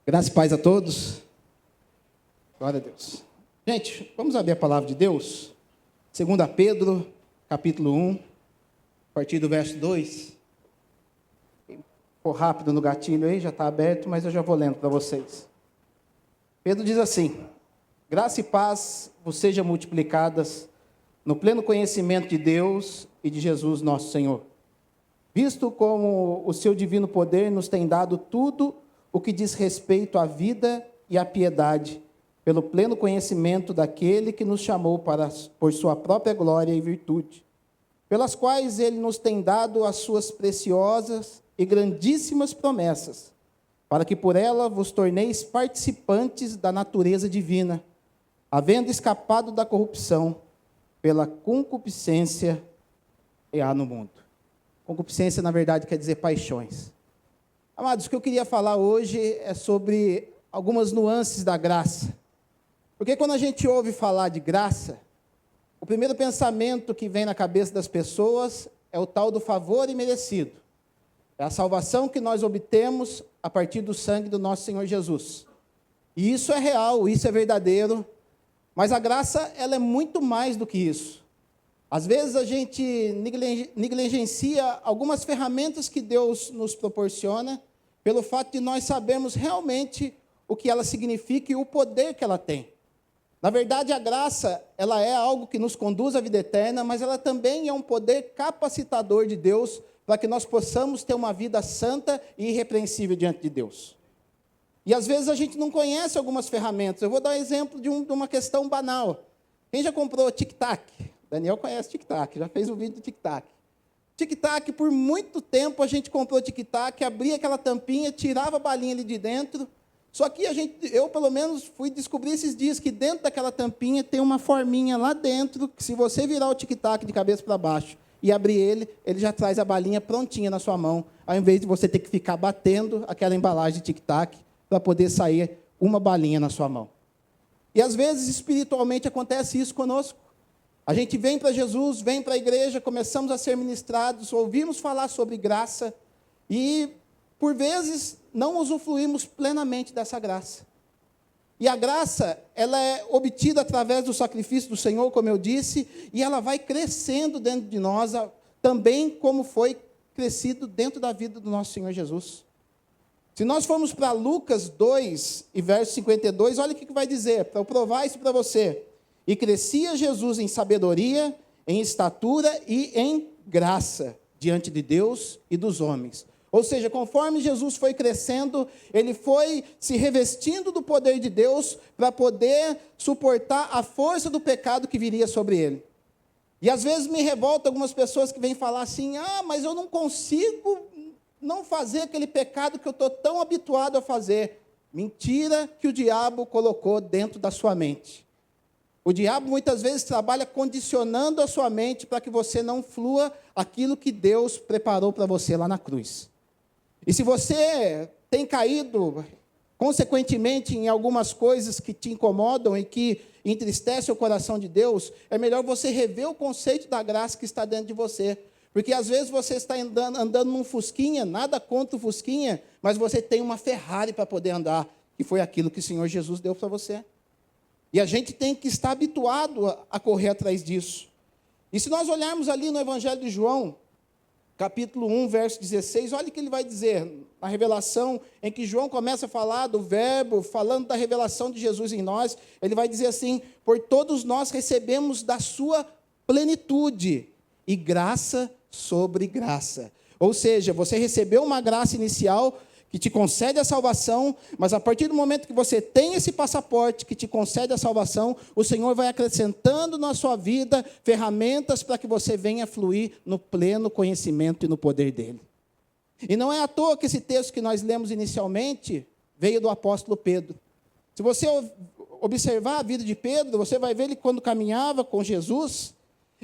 Graça e paz a todos. Glória a Deus. Gente, vamos abrir a palavra de Deus. 2 Pedro, capítulo 1, a partir do verso 2. Ficou rápido no gatilho aí, já está aberto, mas eu já vou lendo para vocês. Pedro diz assim: graça e paz vos sejam multiplicadas no pleno conhecimento de Deus e de Jesus nosso Senhor. Visto como o seu divino poder nos tem dado tudo o que diz respeito à vida e à piedade, pelo pleno conhecimento daquele que nos chamou por sua própria glória e virtude, pelas quais ele nos tem dado as suas preciosas e grandíssimas promessas, para que por ela vos torneis participantes da natureza divina, havendo escapado da corrupção pela concupiscência que há no mundo. Concupiscência, na verdade, quer dizer paixões. Amados, o que eu queria falar hoje é sobre algumas nuances da graça. Porque quando a gente ouve falar de graça, o primeiro pensamento que vem na cabeça das pessoas é o tal do favor imerecido. É a salvação que nós obtemos a partir do sangue do nosso Senhor Jesus. E isso é real, isso é verdadeiro, mas a graça, ela é muito mais do que isso. Às vezes a gente negligencia algumas ferramentas que Deus nos proporciona, pelo fato de nós sabermos realmente o que ela significa e o poder que ela tem. Na verdade, a graça, ela é algo que nos conduz à vida eterna, mas ela também é um poder capacitador de Deus para que nós possamos ter uma vida santa e irrepreensível diante de Deus. E às vezes a gente não conhece algumas ferramentas. Eu vou dar um exemplo de uma questão banal. Quem já comprou tic-tac? Daniel conhece tic-tac, já fez um vídeo de tic-tac. Tic-tac, por muito tempo a gente comprou tic-tac, abria aquela tampinha, tirava a balinha ali de dentro. Só que eu pelo menos fui descobrir esses dias que dentro daquela tampinha tem uma forminha lá dentro, que se você virar o tic-tac de cabeça para baixo e abrir ele já traz a balinha prontinha na sua mão, ao invés de você ter que ficar batendo aquela embalagem de tic-tac para poder sair uma balinha na sua mão. E às vezes espiritualmente acontece isso conosco. A gente vem para Jesus, vem para a igreja, começamos a ser ministrados, ouvimos falar sobre graça e, por vezes, não usufruímos plenamente dessa graça. E a graça, ela é obtida através do sacrifício do Senhor, como eu disse, e ela vai crescendo dentro de nós, também como foi crescido dentro da vida do nosso Senhor Jesus. Se nós formos para Lucas 2, e verso 52, olha o que vai dizer, para eu provar isso para você. E crescia Jesus em sabedoria, em estatura e em graça diante de Deus e dos homens. Ou seja, conforme Jesus foi crescendo, ele foi se revestindo do poder de Deus para poder suportar a força do pecado que viria sobre ele. E às vezes me revolta algumas pessoas que vêm falar assim: mas eu não consigo não fazer aquele pecado que eu estou tão habituado a fazer. Mentira que o diabo colocou dentro da sua mente. O diabo muitas vezes trabalha condicionando a sua mente para que você não flua aquilo que Deus preparou para você lá na cruz. E se você tem caído, consequentemente, em algumas coisas que te incomodam e que entristecem o coração de Deus, é melhor você rever o conceito da graça que está dentro de você. Porque às vezes você está andando num Fusquinha, nada contra o Fusquinha, mas você tem uma Ferrari para poder andar, que foi aquilo que o Senhor Jesus deu para você. E a gente tem que estar habituado a correr atrás disso. E se nós olharmos ali no Evangelho de João, capítulo 1, verso 16, olha o que ele vai dizer, na revelação em que João começa a falar do verbo, falando da revelação de Jesus em nós, ele vai dizer assim: por todos nós recebemos da sua plenitude, e graça sobre graça. Ou seja, você recebeu uma graça inicial que te concede a salvação, mas a partir do momento que você tem esse passaporte que te concede a salvação, o Senhor vai acrescentando na sua vida ferramentas para que você venha fluir no pleno conhecimento e no poder dele. E não é à toa que esse texto que nós lemos inicialmente veio do apóstolo Pedro. Se você observar a vida de Pedro, você vai ver ele quando caminhava com Jesus,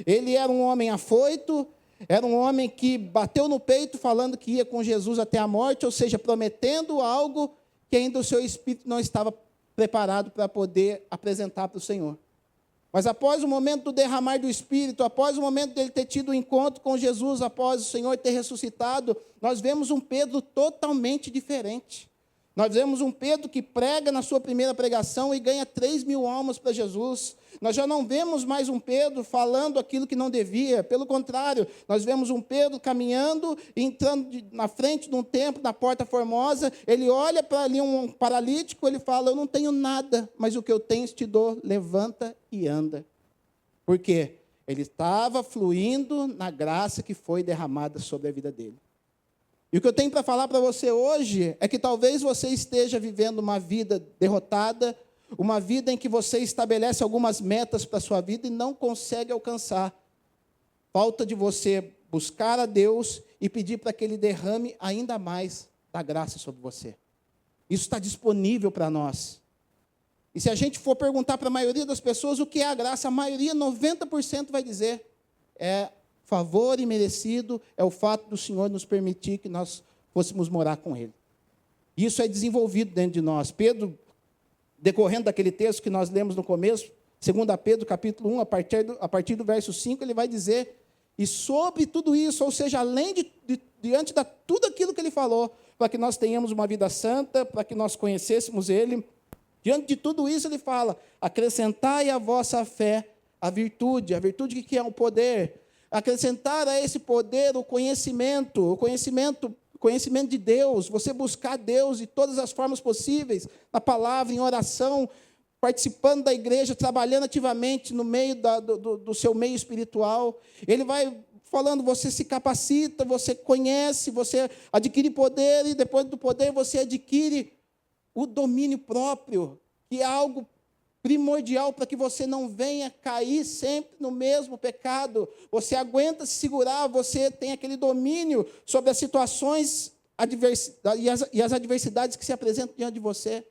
ele era um homem afoito, era um homem que bateu no peito falando que ia com Jesus até a morte, ou seja, prometendo algo que ainda o seu espírito não estava preparado para poder apresentar para o Senhor. Mas após o momento do derramar do Espírito, após o momento dele ter tido um encontro com Jesus, após o Senhor ter ressuscitado, nós vemos um Pedro totalmente diferente. Nós vemos um Pedro que prega na sua primeira pregação e ganha 3.000 almas para Jesus. Nós já não vemos mais um Pedro falando aquilo que não devia. Pelo contrário, nós vemos um Pedro caminhando, entrando na frente de um templo, na Porta Formosa. Ele olha para ali um paralítico, ele fala, eu não tenho nada, mas o que eu tenho te dou, levanta e anda. Por quê? Ele estava fluindo na graça que foi derramada sobre a vida dele. E o que eu tenho para falar para você hoje é que talvez você esteja vivendo uma vida derrotada, uma vida em que você estabelece algumas metas para a sua vida e não consegue alcançar. Falta de você buscar a Deus e pedir para que Ele derrame ainda mais da graça sobre você. Isso está disponível para nós. E se a gente for perguntar para a maioria das pessoas o que é a graça, a maioria, 90% vai dizer, é favor imerecido, é o fato do Senhor nos permitir que nós fôssemos morar com Ele. Isso é desenvolvido dentro de nós. Pedro, decorrendo daquele texto que nós lemos no começo, 2 Pedro, capítulo 1, a partir do verso 5, ele vai dizer, e sobre tudo isso, ou seja, além diante de tudo aquilo que ele falou, para que nós tenhamos uma vida santa, para que nós conhecêssemos Ele, diante de tudo isso ele fala, acrescentai à vossa fé a virtude que é o poder, acrescentar a esse poder o conhecimento de Deus, você buscar Deus de todas as formas possíveis, na palavra, em oração, participando da igreja, trabalhando ativamente no meio do seu meio espiritual. Ele vai falando, você se capacita, você conhece, você adquire poder, e depois do poder você adquire o domínio próprio, que é algo primordial para que você não venha cair sempre no mesmo pecado. Você aguenta se segurar, você tem aquele domínio sobre as situações e as adversidades que se apresentam diante de você.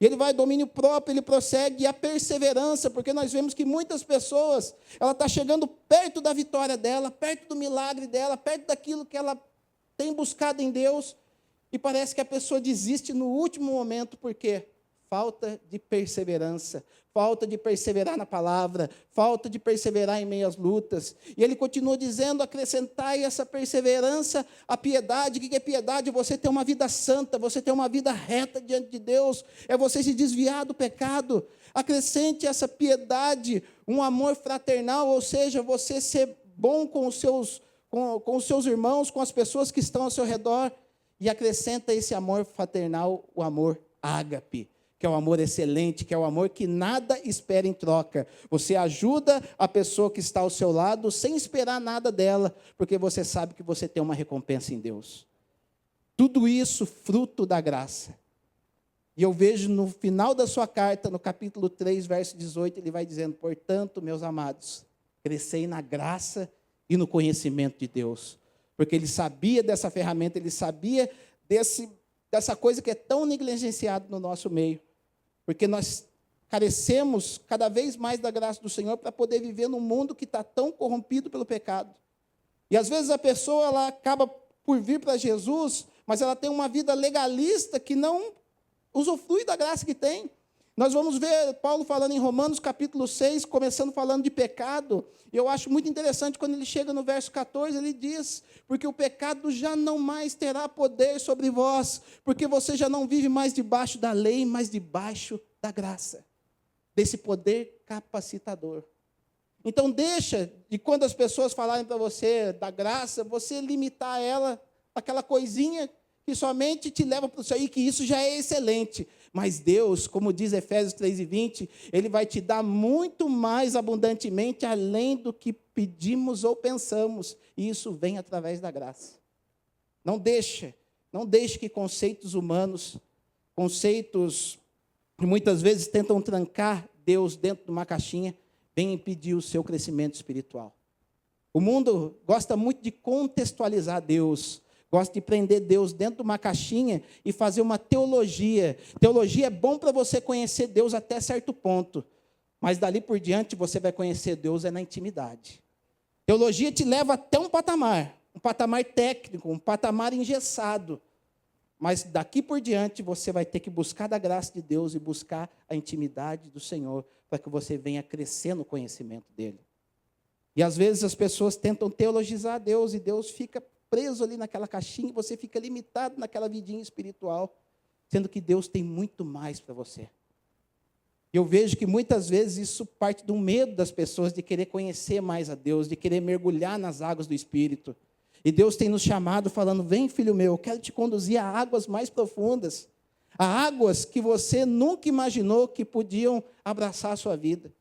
E ele vai, domínio próprio, ele prossegue, e a perseverança, porque nós vemos que muitas pessoas, ela está chegando perto da vitória dela, perto do milagre dela, perto daquilo que ela tem buscado em Deus, e parece que a pessoa desiste no último momento, por quê? Falta de perseverança, falta de perseverar na palavra, falta de perseverar em meio às lutas. E ele continua dizendo, acrescentai essa perseverança à piedade. O que é piedade? Você ter uma vida santa, você ter uma vida reta diante de Deus, é você se desviar do pecado. Acrescente essa piedade, um amor fraternal, ou seja, você ser bom com os seus irmãos, com as pessoas que estão ao seu redor, e acrescenta esse amor fraternal, o amor ágape, que é o amor excelente, que é o amor que nada espera em troca. Você ajuda a pessoa que está ao seu lado sem esperar nada dela, porque você sabe que você tem uma recompensa em Deus. Tudo isso fruto da graça. E eu vejo no final da sua carta, no capítulo 3, verso 18, ele vai dizendo, portanto, meus amados, crescei na graça e no conhecimento de Deus. Porque ele sabia dessa ferramenta, ele sabia dessa coisa que é tão negligenciada no nosso meio. Porque nós carecemos cada vez mais da graça do Senhor para poder viver num mundo que está tão corrompido pelo pecado. E às vezes a pessoa ela acaba por vir para Jesus, mas ela tem uma vida legalista que não usufrui da graça que tem. Nós vamos ver Paulo falando em Romanos capítulo 6, começando falando de pecado. E eu acho muito interessante quando ele chega no verso 14, ele diz, porque o pecado já não mais terá poder sobre vós, porque você já não vive mais debaixo da lei, mas debaixo da graça, desse poder capacitador. Então deixa de quando as pessoas falarem para você da graça, você limitar ela àquela coisinha que somente te leva para o céu, e que isso já é excelente. Mas Deus, como diz Efésios 3:20, Ele vai te dar muito mais abundantemente, além do que pedimos ou pensamos. E isso vem através da graça. Não deixe que conceitos humanos, conceitos que muitas vezes tentam trancar Deus dentro de uma caixinha, venham impedir o seu crescimento espiritual. O mundo gosta muito de contextualizar Deus, gosta de prender Deus dentro de uma caixinha e fazer uma teologia. Teologia é bom para você conhecer Deus até certo ponto, mas dali por diante você vai conhecer Deus na intimidade. Teologia te leva até um patamar técnico, um patamar engessado, mas daqui por diante você vai ter que buscar da graça de Deus e buscar a intimidade do Senhor, para que você venha crescer no conhecimento dEle. E às vezes as pessoas tentam teologizar Deus, e Deus fica preso ali naquela caixinha, e você fica limitado naquela vidinha espiritual. sendo que Deus tem muito mais para você. Eu vejo que muitas vezes isso parte do medo das pessoas de querer conhecer mais a Deus, de querer mergulhar nas águas do Espírito. E Deus tem nos chamado falando, vem filho meu, eu quero te conduzir a águas mais profundas, a águas que você nunca imaginou que podiam abraçar a sua vida.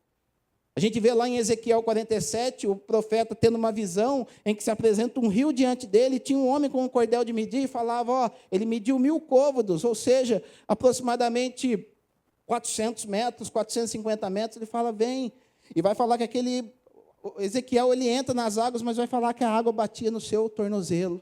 A gente vê lá em Ezequiel 47, o profeta tendo uma visão em que se apresenta um rio diante dele, e tinha um homem com um cordel de medir e falava, ele mediu 1000 côvados, ou seja, aproximadamente 400 metros, 450 metros, ele fala, vem, e vai falar que Ezequiel, ele entra nas águas, mas vai falar que a água batia no seu tornozelo.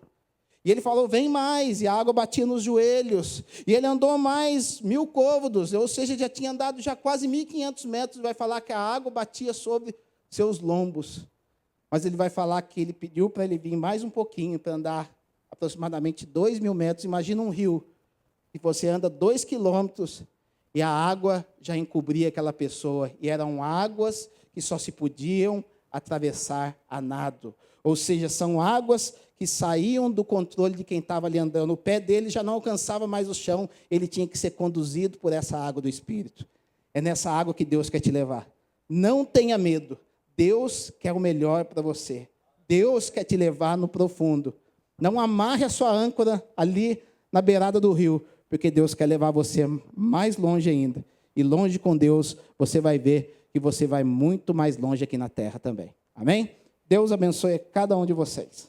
E ele falou, vem mais, e a água batia nos joelhos. E ele andou mais 1000 côvados, ou seja, já tinha andado já quase 1500 metros, vai falar que a água batia sobre seus lombos. Mas ele vai falar que ele pediu para ele vir mais um pouquinho, para andar aproximadamente 2000 metros. Imagina um rio, e você anda 2 quilômetros, e a água já encobria aquela pessoa. E eram águas que só se podiam atravessar a nado. Ou seja, são águas que saíam do controle de quem estava ali andando. O pé dele já não alcançava mais o chão, ele tinha que ser conduzido por essa água do Espírito. É nessa água que Deus quer te levar. Não tenha medo. Deus quer o melhor para você. Deus quer te levar no profundo. Não amarre a sua âncora ali na beirada do rio, porque Deus quer levar você mais longe ainda. E longe com Deus, você vai ver que você vai muito mais longe aqui na terra também. Amém? Deus abençoe cada um de vocês.